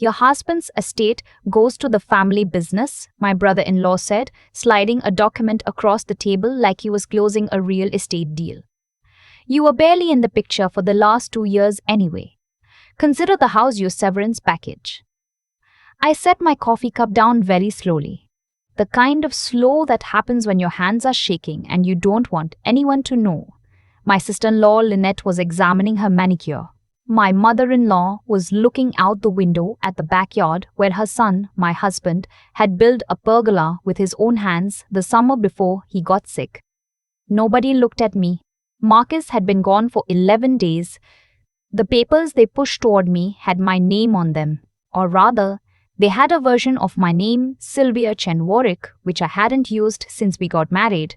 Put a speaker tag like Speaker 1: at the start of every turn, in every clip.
Speaker 1: Your husband's estate goes to the family business, my brother-in-law said, sliding a document across the table like he was closing a real estate deal. You were barely in the picture for the last 2 years anyway. Consider the house your severance package. I set my coffee cup down very slowly. The kind of slow that happens when your hands are shaking and you don't want anyone to know. My sister-in-law Lynette was examining her manicure. My mother-in-law was looking out the window at the backyard where her son, my husband, had built a pergola with his own hands the summer before he got sick. Nobody looked at me. Marcus had been gone for 11 days. The papers they pushed toward me had my name on them, or rather, they had a version of my name, Sylvia Chen Warwick, which I hadn't used since we got married.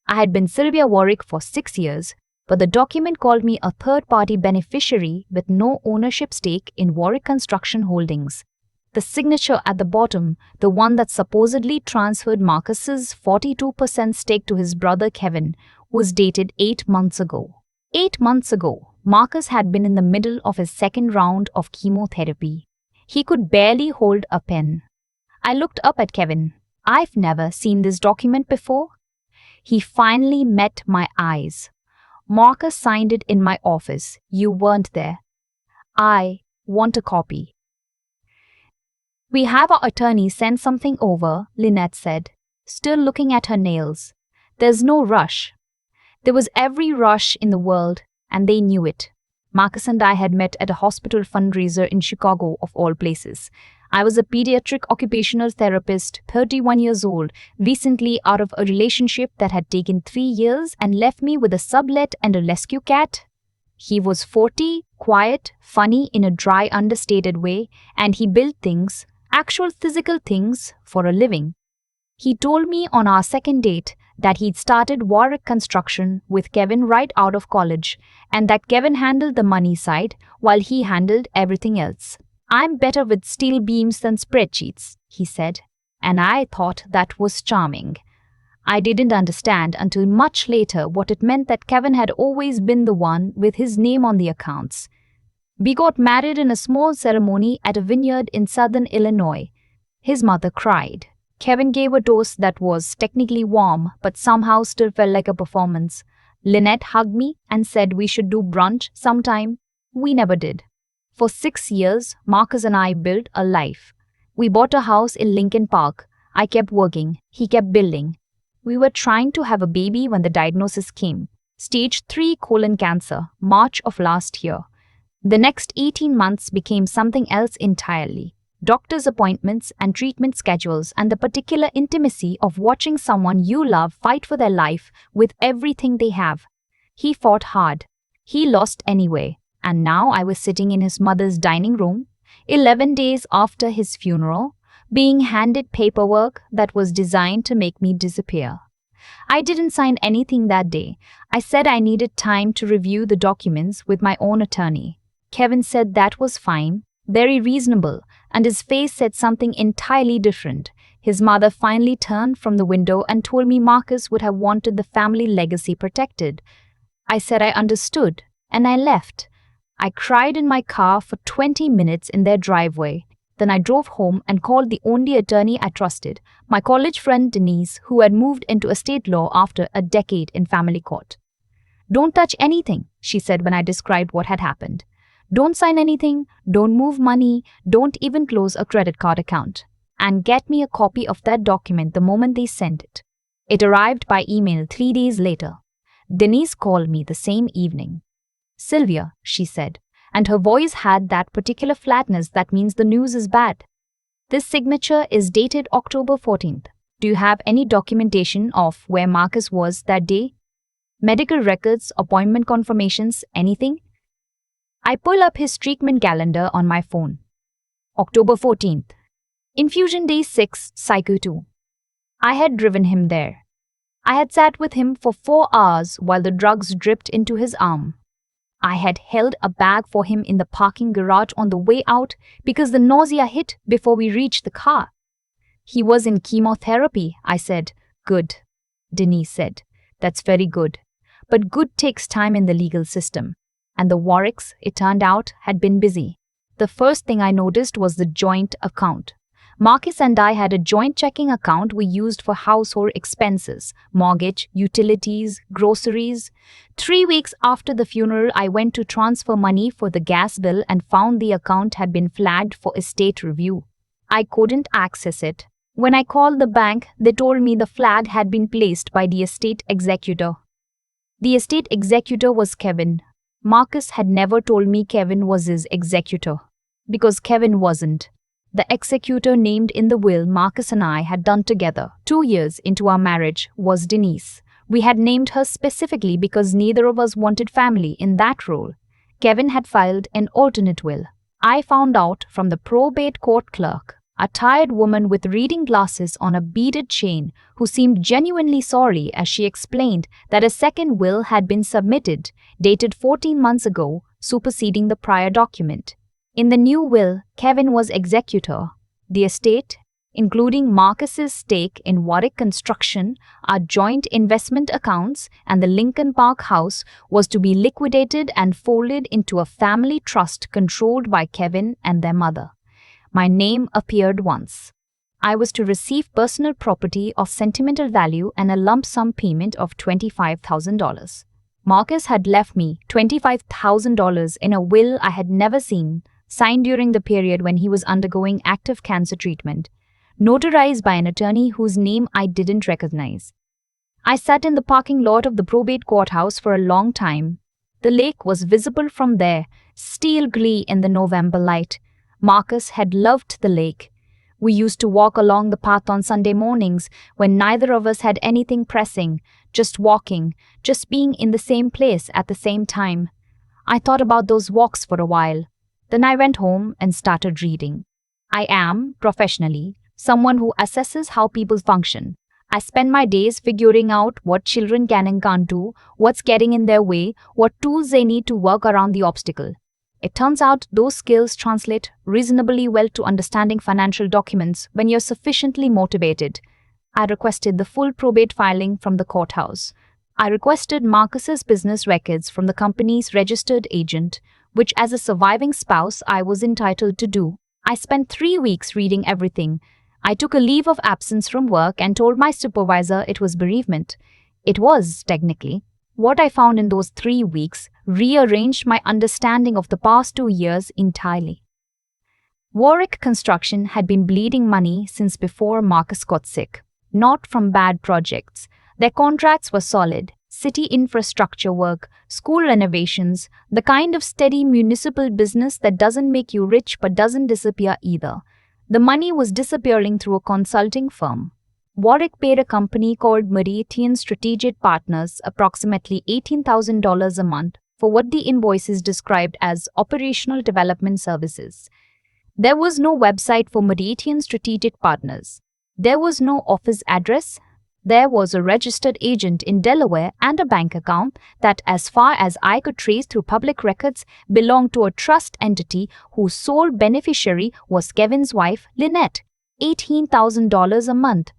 Speaker 1: I had been Sylvia Warwick for 6 years, but the document called me a third-party beneficiary with no ownership stake in Warwick Construction Holdings. The signature at the bottom, the one that supposedly transferred Marcus's 42% stake to his brother Kevin, was dated 8 months ago. 8 months ago, Marcus had been in the middle of his second round of chemotherapy. He could barely hold a pen. I looked up at Kevin. I've never seen this document before. He finally met my eyes. Marcus signed it in my office. You weren't there. I want a copy. We have our attorney send something over, Lynette said, still looking at her nails. There's no rush. There was every rush in the world, and they knew it. Marcus and I had met at a hospital fundraiser in Chicago, of all places. I was a pediatric occupational therapist, 31 years old, recently out of a relationship that had taken 3 years and left me with a sublet and a rescue cat. He was 40, quiet, funny in a dry, understated way, and he built things, actual physical things, for a living. He told me on our second date that he'd started Warwick Construction with Kevin right out of college, and that Kevin handled the money side while he handled everything else. I'm better with steel beams than spreadsheets, he said, and I thought that was charming. I didn't understand until much later what it meant that Kevin had always been the one with his name on the accounts. We got married in a small ceremony at a vineyard in southern Illinois. His mother cried. Kevin gave a toast that was technically warm, but somehow still felt like a performance. Lynette hugged me and said we should do brunch sometime. We never did. For 6 years, Marcus and I built a life. We bought a house in Lincoln Park. I kept working. He kept building. We were trying to have a baby when the diagnosis came. Stage 3 colon cancer, March of last year. The next 18 months became something else entirely. Doctor's appointments and treatment schedules and the particular intimacy of watching someone you love fight for their life with everything they have. He fought hard. He lost anyway. And now I was sitting in his mother's dining room, 11 days after his funeral, being handed paperwork that was designed to make me disappear. I didn't sign anything that day. I said I needed time to review the documents with my own attorney. Kevin said that was fine, very reasonable, and his face said something entirely different. His mother finally turned from the window and told me Marcus would have wanted the family legacy protected. I said I understood, and I left. I cried in my car for 20 minutes in their driveway. Then I drove home and called the only attorney I trusted, my college friend Denise, who had moved into estate law after a decade in family court. Don't touch anything, she said when I described what had happened. Don't sign anything, don't move money, don't even close a credit card account. And get me a copy of that document the moment they sent it. It arrived by email 3 days later. Denise called me the same evening. Sylvia, she said, and her voice had that particular flatness that means the news is bad. This signature is dated October 14th. Do you have any documentation of where Marcus was that day? Medical records, appointment confirmations, anything? I pull up his treatment calendar on my phone. October 14th. Infusion day 6, Psycho 2. I had driven him there. I had sat with him for 4 hours while the drugs dripped into his arm. I had held a bag for him in the parking garage on the way out because the nausea hit before we reached the car. He was in chemotherapy, I said. Good, Denise said. That's very good. But good takes time in the legal system. And the Warwicks, it turned out, had been busy. The first thing I noticed was the joint account. Marcus and I had a joint checking account we used for household expenses, mortgage, utilities, groceries. 3 weeks after the funeral, I went to transfer money for the gas bill and found the account had been flagged for estate review. I couldn't access it. When I called the bank, they told me the flag had been placed by the estate executor. The estate executor was Kevin. Marcus had never told me Kevin was his executor, because Kevin wasn't. The executor named in the will Marcus and I had done together 2 years into our marriage was Denise. We had named her specifically because neither of us wanted family in that role. Kevin had filed an alternate will. I found out from the probate court clerk, a tired woman with reading glasses on a beaded chain who seemed genuinely sorry as she explained that a second will had been submitted, dated 14 months ago, superseding the prior document. In the new will, Kevin was executor. The estate, including Marcus's stake in Warwick Construction, our joint investment accounts, and the Lincoln Park house, was to be liquidated and folded into a family trust controlled by Kevin and their mother. My name appeared once. I was to receive personal property of sentimental value and a lump sum payment of $25,000. Marcus had left me $25,000 in a will I had never seen, signed during the period when he was undergoing active cancer treatment, notarized by an attorney whose name I didn't recognize. I sat in the parking lot of the probate courthouse for a long time. The lake was visible from there, steel gray in the November light. Marcus had loved the lake. We used to walk along the path on Sunday mornings when neither of us had anything pressing, just walking, just being in the same place at the same time. I thought about those walks for a while. Then I went home and started reading. I am, professionally, someone who assesses how people function. I spend my days figuring out what children can and can't do, what's getting in their way, what tools they need to work around the obstacle. It turns out those skills translate reasonably well to understanding financial documents when you're sufficiently motivated. I requested the full probate filing from the courthouse. I requested Marcus's business records from the company's registered agent, which as a surviving spouse I was entitled to do. I spent 3 weeks reading everything. I took a leave of absence from work and told my supervisor it was bereavement. It was, technically. What I found in those 3 weeks rearranged my understanding of the past 2 years entirely. Warwick Construction had been bleeding money since before Marcus got sick. Not from bad projects. Their contracts were solid. City infrastructure work, school renovations, the kind of steady municipal business that doesn't make you rich but doesn't disappear either. The money was disappearing through a consulting firm. Warwick paid a company called Meridian Strategic Partners approximately $18,000 a month for what the invoices described as operational development services. There was no website for Meridian Strategic Partners. There was no office address. There was a registered agent in Delaware and a bank account that, as far as I could trace through public records, belonged to a trust entity whose sole beneficiary was Kevin's wife, Lynette. $18,000 a month.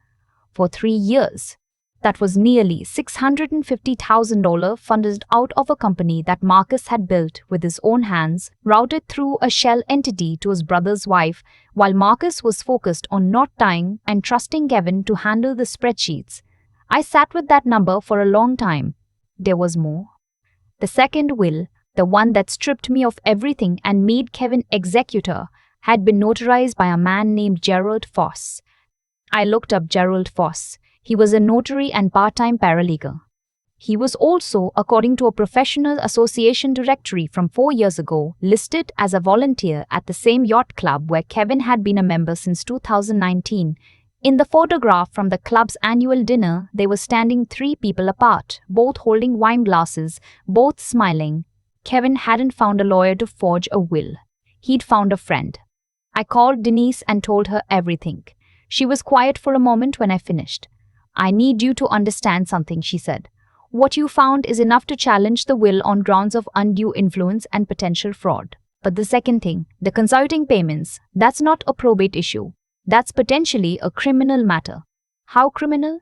Speaker 1: For 3 years. That was nearly $650,000 funded out of a company that Marcus had built with his own hands, routed through a shell entity to his brother's wife, while Marcus was focused on not dying and trusting Kevin to handle the spreadsheets. I sat with that number for a long time. There was more. The second will, the one that stripped me of everything and made Kevin executor, had been notarized by a man named Gerald Foss. I looked up Gerald Foss. He was a notary and part-time paralegal. He was also, according to a professional association directory from 4 years ago, listed as a volunteer at the same yacht club where Kevin had been a member since 2019. In the photograph from the club's annual dinner, they were standing 3 people apart, both holding wine glasses, both smiling. Kevin hadn't found a lawyer to forge a will. He'd found a friend. I called Denise and told her everything. She was quiet for a moment when I finished. "I need you to understand something," she said. "What you found is enough to challenge the will on grounds of undue influence and potential fraud. But the second thing, the consulting payments, that's not a probate issue. That's potentially a criminal matter." "How criminal?"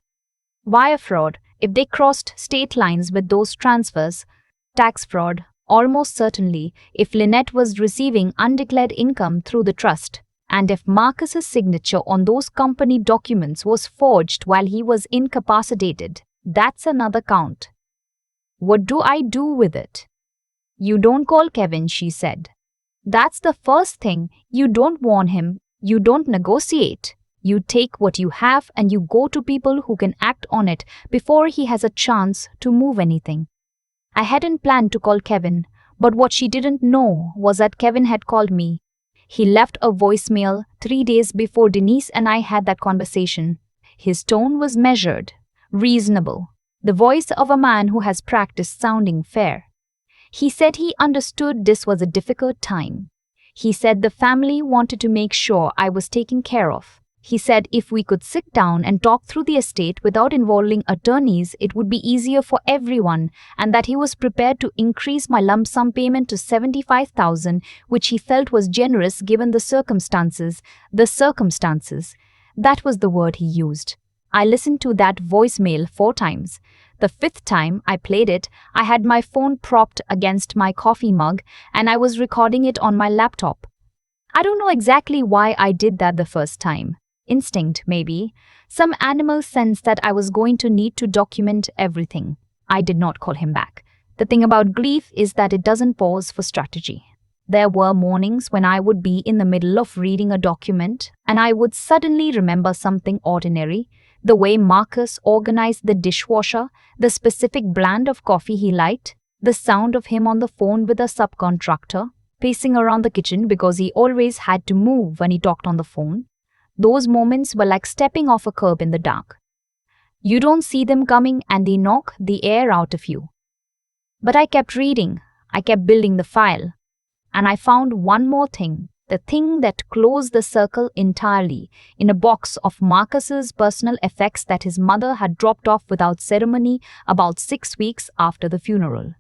Speaker 1: "Wire fraud, if they crossed state lines with those transfers, tax fraud, almost certainly, if Lynette was receiving undeclared income through the trust, and if Marcus's signature on those company documents was forged while he was incapacitated, that's another count. What do I do with it? You don't call Kevin, she said. That's the first thing. You don't warn him. You don't negotiate. You take what you have and you go to people who can act on it before he has a chance to move anything. I hadn't planned to call Kevin, but what she didn't know was that Kevin had called me. He left a voicemail 3 days before Denise and I had that conversation. His tone was measured, reasonable, the voice of a man who has practiced sounding fair. He said he understood this was a difficult time. He said the family wanted to make sure I was taken care of. He said if we could sit down and talk through the estate without involving attorneys, it would be easier for everyone, and that he was prepared to increase my lump sum payment to $75,000, which he felt was generous given the circumstances. The circumstances. That was the word he used. I listened to that voicemail 4 times. The 5th time I played it, I had my phone propped against my coffee mug and I was recording it on my laptop. I don't know exactly why I did that the first time. Instinct, maybe. Some animal sense that I was going to need to document everything. I did not call him back. The thing about grief is that it doesn't pause for strategy. There were mornings when I would be in the middle of reading a document and I would suddenly remember something ordinary. The way Marcus organized the dishwasher, the specific brand of coffee he liked, the sound of him on the phone with a subcontractor, pacing around the kitchen because he always had to move when he talked on the phone. Those moments were like stepping off a curb in the dark. You don't see them coming and they knock the air out of you. But I kept reading, I kept building the file. And I found one more thing. The thing that closed the circle entirely, in a box of Marcus's personal effects that his mother had dropped off without ceremony about 6 weeks after the funeral.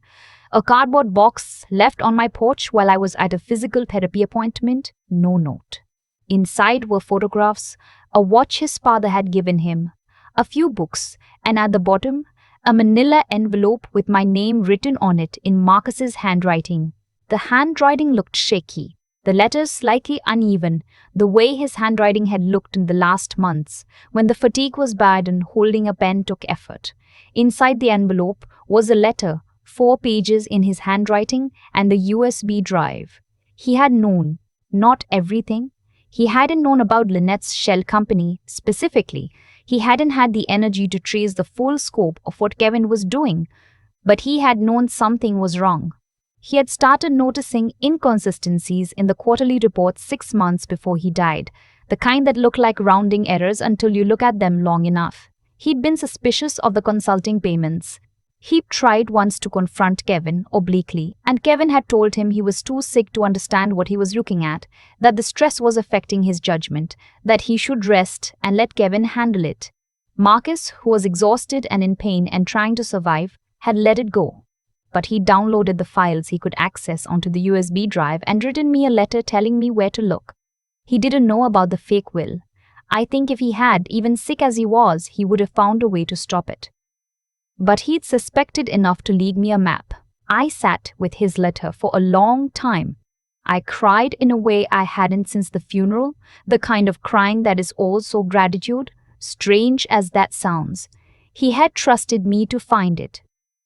Speaker 1: A cardboard box left on my porch while I was at a physical therapy appointment, no note. Inside were photographs, a watch his father had given him, a few books, and at the bottom, a manila envelope with my name written on it in Marcus's handwriting. The handwriting looked shaky. The letters slightly uneven, the way his handwriting had looked in the last months, when the fatigue was bad and holding a pen took effort. Inside the envelope was a letter, 4 pages in his handwriting, and the USB drive. He had known, not everything. He hadn't known about Lynette's shell company specifically. He hadn't had the energy to trace the full scope of what Kevin was doing, but he had known something was wrong. He had started noticing inconsistencies in the quarterly reports 6 months before he died, the kind that look like rounding errors until you look at them long enough. He'd been suspicious of the consulting payments. He'd tried once to confront Kevin obliquely, and Kevin had told him he was too sick to understand what he was looking at, that the stress was affecting his judgment, that he should rest and let Kevin handle it. Marcus, who was exhausted and in pain and trying to survive, had let it go. But he downloaded the files he could access onto the USB drive and written me a letter telling me where to look. He didn't know about the fake will. I think if he had, even sick as he was, he would have found a way to stop it. But he'd suspected enough to leave me a map. I sat with his letter for a long time. I cried in a way I hadn't since the funeral, the kind of crying that is also gratitude, strange as that sounds. He had trusted me to find it.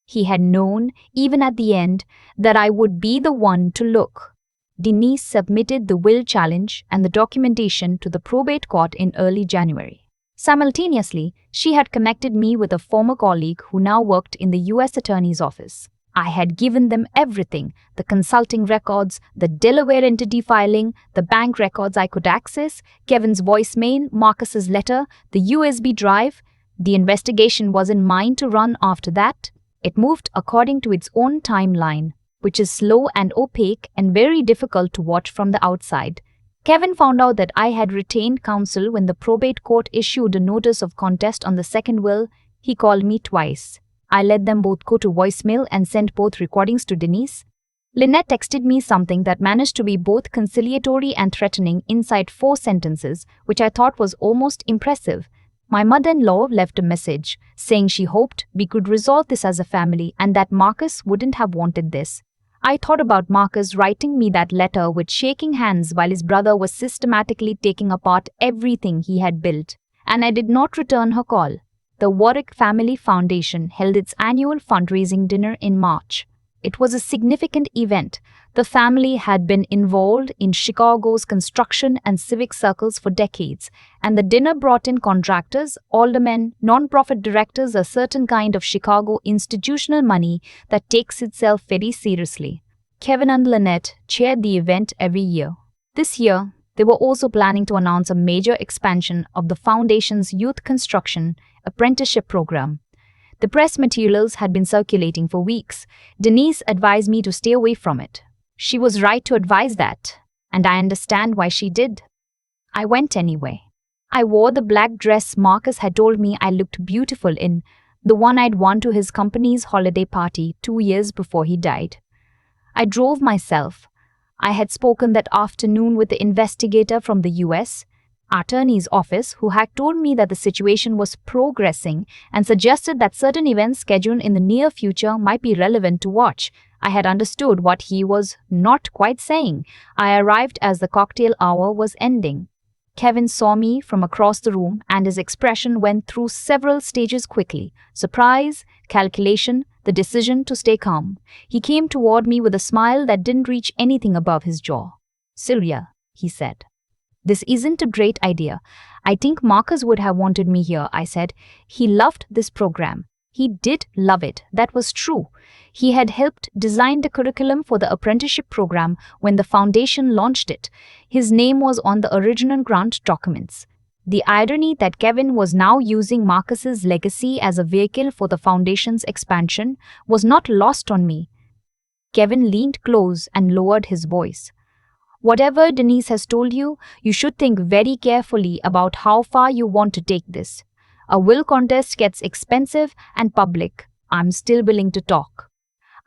Speaker 1: He had known, even at the end, that I would be the one to look. Denise submitted the will challenge and the documentation to the probate court in early January. Simultaneously, she had connected me with a former colleague who now worked in the U.S. Attorney's Office. I had given them everything, the consulting records, the Delaware entity filing, the bank records I could access, Kevin's voicemail, Marcus's letter, the USB drive. The investigation wasn't mine to run after that. It moved according to its own timeline, which is slow and opaque and very difficult to watch from the outside. Kevin found out that I had retained counsel when the probate court issued a notice of contest on the second will. He called me twice. I let them both go to voicemail and sent both recordings to Denise. Lynette texted me something that managed to be both conciliatory and threatening inside 4 sentences, which I thought was almost impressive. My mother-in-law left a message saying she hoped we could resolve this as a family and that Marcus wouldn't have wanted this. I thought about Marcus writing me that letter with shaking hands while his brother was systematically taking apart everything he had built, and I did not return her call. The Warwick Family Foundation held its annual fundraising dinner in March. It was a significant event. The family had been involved in Chicago's construction and civic circles for decades, and the dinner brought in contractors, aldermen, non-profit directors, a certain kind of Chicago institutional money that takes itself very seriously. Kevin and Lynette chaired the event every year. This year, they were also planning to announce a major expansion of the foundation's youth construction apprenticeship program. The press materials had been circulating for weeks. Denise advised me to stay away from it. She was right to advise that, and I understand why she did. I went anyway. I wore the black dress Marcus had told me I looked beautiful in, the one I'd worn to his company's holiday party 2 years before he died. I drove myself. I had spoken that afternoon with the investigator from the U.S. Attorney's office who had told me that the situation was progressing and suggested that certain events scheduled in the near future might be relevant to watch. I had understood what he was not quite saying. I arrived as the cocktail hour was ending. Kevin saw me from across the room and his expression went through several stages quickly. Surprise, calculation, the decision to stay calm. He came toward me with a smile that didn't reach anything above his jaw. "Sylvia," he said, "this isn't a great idea. I think Marcus would have wanted me here," I said. "He loved this program." He did love it. That was true. He had helped design the curriculum for the apprenticeship program when the foundation launched it. His name was on the original grant documents. The irony that Kevin was now using Marcus's legacy as a vehicle for the foundation's expansion was not lost on me. Kevin leaned close and lowered his voice. "Whatever Denise has told you, you should think very carefully about how far you want to take this. A will contest gets expensive and public. I'm still willing to talk."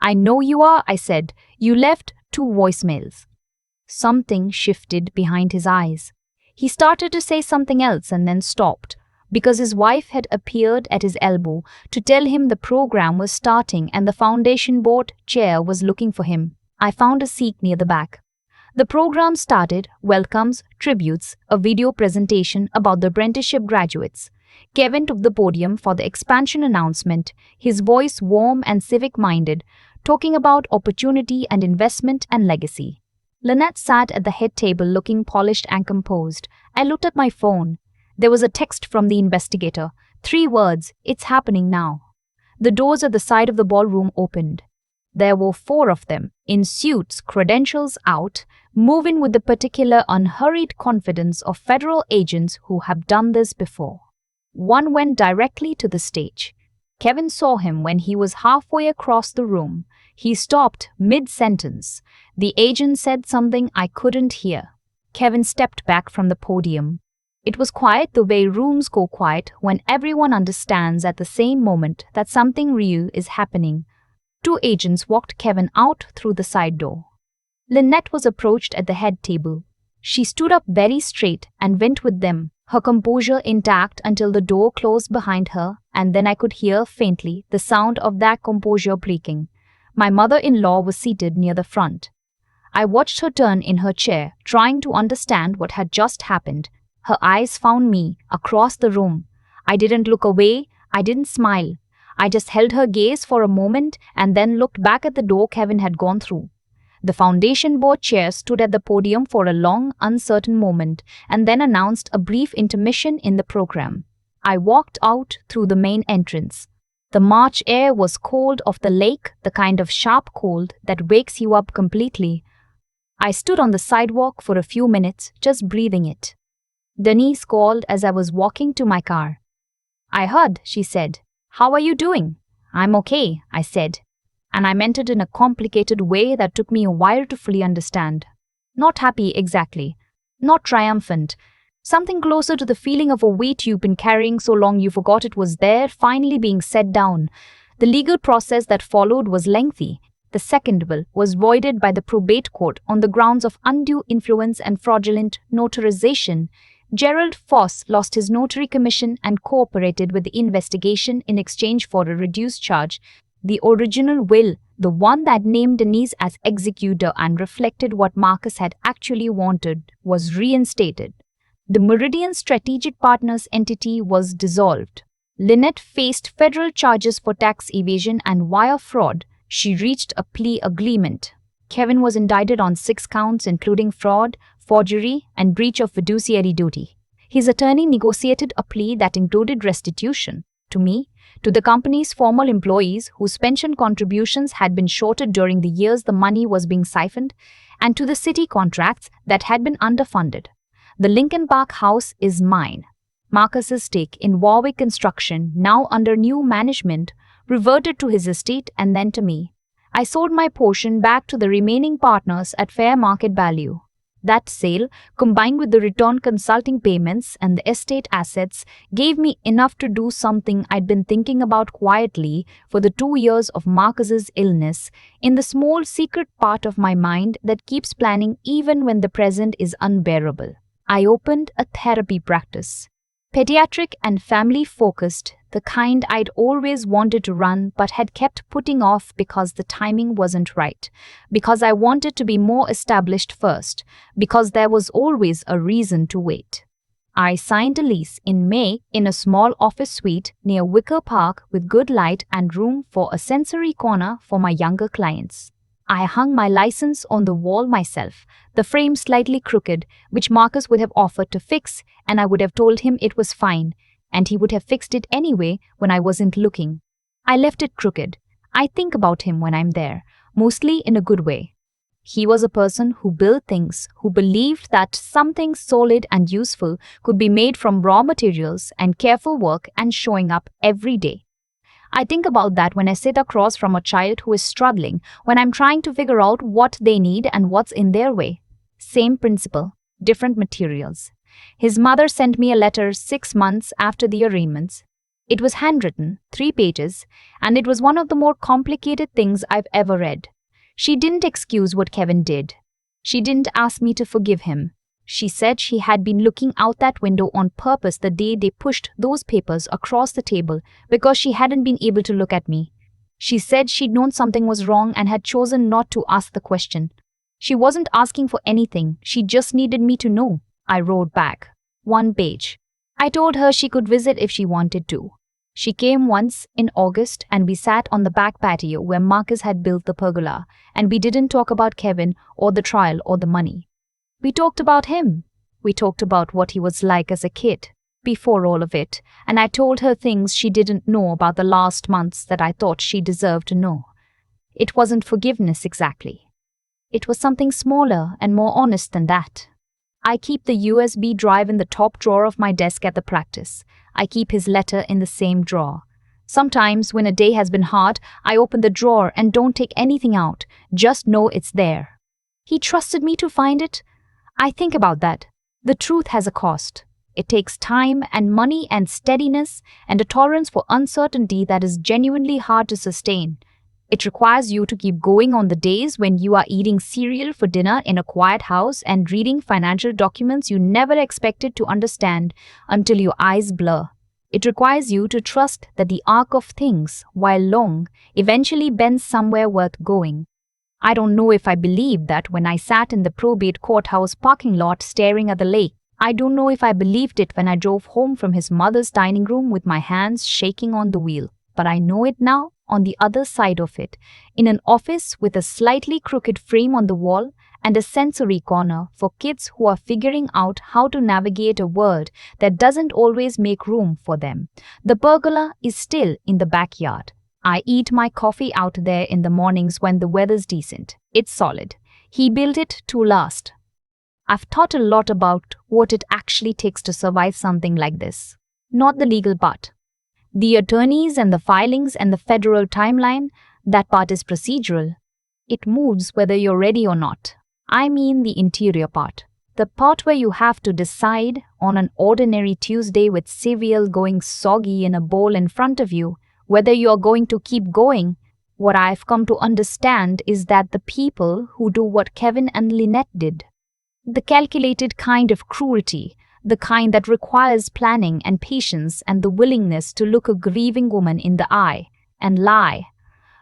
Speaker 1: "I know you are," I said. "You left 2 voicemails." Something shifted behind his eyes. He started to say something else and then stopped, because his wife had appeared at his elbow to tell him the program was starting and the foundation board chair was looking for him. I found a seat near the back. The program started: welcomes, tributes, a video presentation about the apprenticeship graduates. Kevin took the podium for the expansion announcement, his voice warm and civic-minded, talking about opportunity and investment and legacy. Lynette sat at the head table looking polished and composed. I looked at my phone. There was a text from the investigator. 3 words: "It's happening now." The doors at the side of the ballroom opened. There were 4 of them, in suits, credentials out, moving with the particular unhurried confidence of federal agents who have done this before. One went directly to the stage. Kevin saw him when he was halfway across the room. He stopped mid-sentence. The agent said something I couldn't hear. Kevin stepped back from the podium. It was quiet the way rooms go quiet when everyone understands at the same moment that something real is happening. 2 agents walked Kevin out through the side door. Lynette was approached at the head table. She stood up very straight and went with them, her composure intact until the door closed behind her, and then I could hear faintly the sound of that composure breaking. My mother-in-law was seated near the front. I watched her turn in her chair, trying to understand what had just happened. Her eyes found me across the room. I didn't look away, I didn't smile. I just held her gaze for a moment and then looked back at the door Kevin had gone through. The foundation board chair stood at the podium for a long, uncertain moment and then announced a brief intermission in the program. I walked out through the main entrance. The March air was cold of the lake, the kind of sharp cold that wakes you up completely. I stood on the sidewalk for a few minutes, just breathing it. Denise called as I was walking to my car. "I heard," she said. "How are you doing?" "I'm okay," I said. And I meant it in a complicated way that took me a while to fully understand. Not happy exactly. Not triumphant. Something closer to the feeling of a weight you've been carrying so long you forgot it was there, finally being set down. The legal process that followed was lengthy. The second will was voided by the probate court on the grounds of undue influence and fraudulent notarization. Gerald Foss lost his notary commission and cooperated with the investigation in exchange for a reduced charge. The original will, the one that named Denise as executor and reflected what Marcus had actually wanted, was reinstated. The Meridian Strategic Partners entity was dissolved. Lynette faced federal charges for tax evasion and wire fraud. She reached a plea agreement. Kevin was indicted on 6 counts, including fraud, forgery, and breach of fiduciary duty. His attorney negotiated a plea that included restitution to me, to the company's former employees whose pension contributions had been shorted during the years the money was being siphoned, and to the city contracts that had been underfunded. The Lincoln Park house is mine. Marcus's stake in Warwick Construction, now under new management, reverted to his estate and then to me. I sold my portion back to the remaining partners at fair market value. That sale, combined with the return consulting payments and the estate assets, gave me enough to do something I'd been thinking about quietly for the 2 years of Marcus's illness, in the small secret part of my mind that keeps planning even when the present is unbearable. I opened a therapy practice. Pediatric and family-focused, the kind I'd always wanted to run but had kept putting off because the timing wasn't right, because I wanted to be more established first, because there was always a reason to wait. I signed a lease in May in a small office suite near Wicker Park with good light and room for a sensory corner for my younger clients. I hung my license on the wall myself, the frame slightly crooked, which Marcus would have offered to fix, and I would have told him it was fine, and he would have fixed it anyway when I wasn't looking. I left it crooked. I think about him when I'm there, mostly in a good way. He was a person who built things, who believed that something solid and useful could be made from raw materials and careful work and showing up every day. I think about that when I sit across from a child who is struggling, when I'm trying to figure out what they need and what's in their way. Same principle, different materials. His mother sent me a letter 6 months after the arraignments. It was handwritten, 3 pages, and it was one of the more complicated things I've ever read. She didn't excuse what Kevin did. She didn't ask me to forgive him. She said she had been looking out that window on purpose the day they pushed those papers across the table because she hadn't been able to look at me. She said she'd known something was wrong and had chosen not to ask the question. She wasn't asking for anything, she just needed me to know. I wrote back. 1 page. I told her she could visit if she wanted to. She came once in August and we sat on the back patio where Marcus had built the pergola, and we didn't talk about Kevin or the trial or the money. We talked about him. We talked about what he was like as a kid, before all of it, and I told her things she didn't know about the last months that I thought she deserved to know. It wasn't forgiveness exactly. It was something smaller and more honest than that. I keep the USB drive in the top drawer of my desk at the practice. I keep his letter in the same drawer. Sometimes, when a day has been hard, I open the drawer and don't take anything out, just know it's there. He trusted me to find it. I think about that. The truth has a cost. It takes time and money and steadiness and a tolerance for uncertainty that is genuinely hard to sustain. It requires you to keep going on the days when you are eating cereal for dinner in a quiet house and reading financial documents you never expected to understand until your eyes blur. It requires you to trust that the arc of things, while long, eventually bends somewhere worth going. I don't know if I believed that when I sat in the probate courthouse parking lot staring at the lake. I don't know if I believed it when I drove home from his mother's dining room with my hands shaking on the wheel. But I know it now, on the other side of it, in an office with a slightly crooked frame on the wall and a sensory corner for kids who are figuring out how to navigate a world that doesn't always make room for them. The pergola is still in the backyard. I eat my coffee out there in the mornings when the weather's decent. It's solid. He built it to last. I've thought a lot about what it actually takes to survive something like this. Not the legal part. The attorneys and the filings and the federal timeline, that part is procedural. It moves whether you're ready or not. I mean the interior part. The part where you have to decide on an ordinary Tuesday with cereal going soggy in a bowl in front of you, whether you are going to keep going. What I've come to understand is that the people who do what Kevin and Lynette did, the calculated kind of cruelty, the kind that requires planning and patience and the willingness to look a grieving woman in the eye and lie,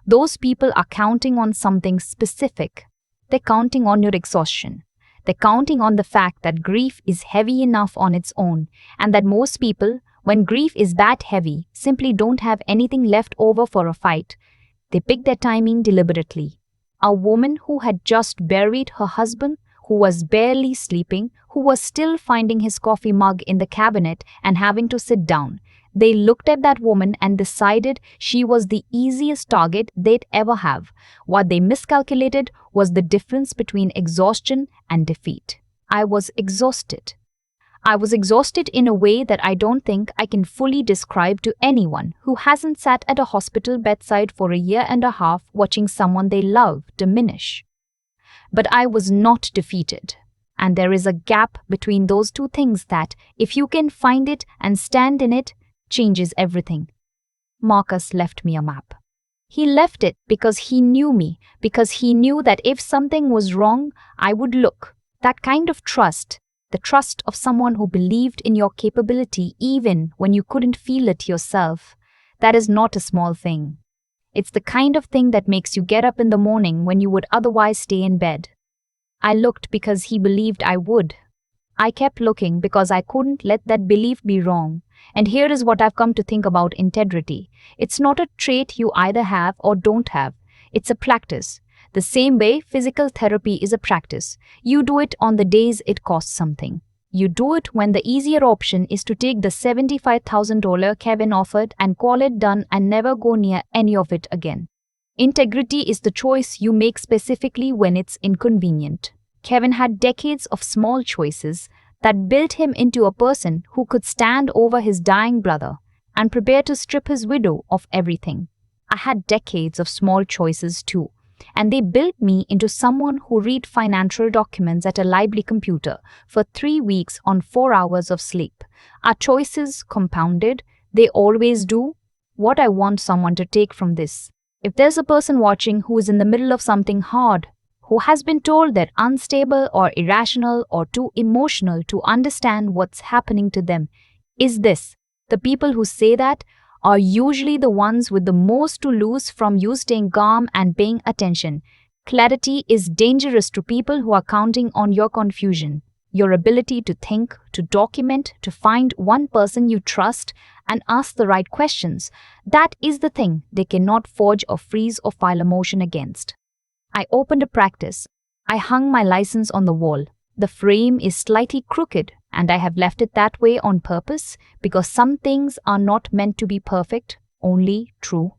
Speaker 1: Those people are counting on something specific. They're counting on your exhaustion. They're counting on the fact that grief is heavy enough on its own, and that most people, when grief is that heavy, simply don't have anything left over for a fight. They pick their timing deliberately. A woman who had just buried her husband, who was barely sleeping, who was still finding his coffee mug in the cabinet and having to sit down. They looked at that woman and decided she was the easiest target they'd ever have. What they miscalculated was the difference between exhaustion and defeat. I was exhausted. I was exhausted in a way that I don't think I can fully describe to anyone who hasn't sat at a hospital bedside for a year and a half watching someone they love diminish. But I was not defeated. And there is a gap between those two things that, if you can find it and stand in it, changes everything. Marcus left me a map. He left it because he knew me, because he knew that if something was wrong, I would look. That kind of trust, the trust of someone who believed in your capability even when you couldn't feel it yourself, that is not a small thing. It's the kind of thing that makes you get up in the morning when you would otherwise stay in bed. I looked because he believed I would. I kept looking because I couldn't let that belief be wrong. And here is what I've come to think about integrity. It's not a trait you either have or don't have. It's a practice. The same way physical therapy is a practice. You do it on the days it costs something. You do it when the easier option is to take the $75,000 Kevin offered and call it done and never go near any of it again. Integrity is the choice you make specifically when it's inconvenient. Kevin had decades of small choices that built him into a person who could stand over his dying brother and prepare to strip his widow of everything. I had decades of small choices too, and they built me into someone who read financial documents at a library computer for 3 weeks on 4 hours of sleep. Our choices compounded, they always do. What I want someone to take from this: if there's a person watching who is in the middle of something hard, who has been told they're unstable or irrational or too emotional to understand what's happening to them, is this: the people who say that are usually the ones with the most to lose from you staying calm and paying attention. Clarity is dangerous to people who are counting on your confusion, your ability to think, to document, to find one person you trust and ask the right questions. That is the thing they cannot forge or freeze or file a motion against. I opened a practice. I hung my license on the wall. The frame is slightly crooked, and I have left it that way on purpose because some things are not meant to be perfect, only true.